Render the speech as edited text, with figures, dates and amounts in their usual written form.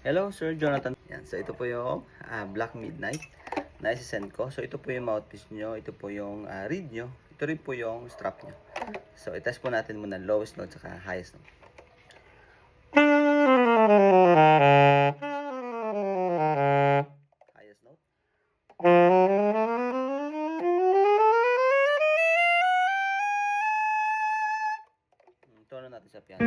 Hello, Sir Jonathan. Yan. So, ito po yung Black Midnight na isi-send ko. So, ito po yung mouthpiece nyo. Ito po yung reed nyo. Ito rin po yung strap nyo. So, itest po natin muna lowest note saka highest note. Highest note. Tono natin sa piano.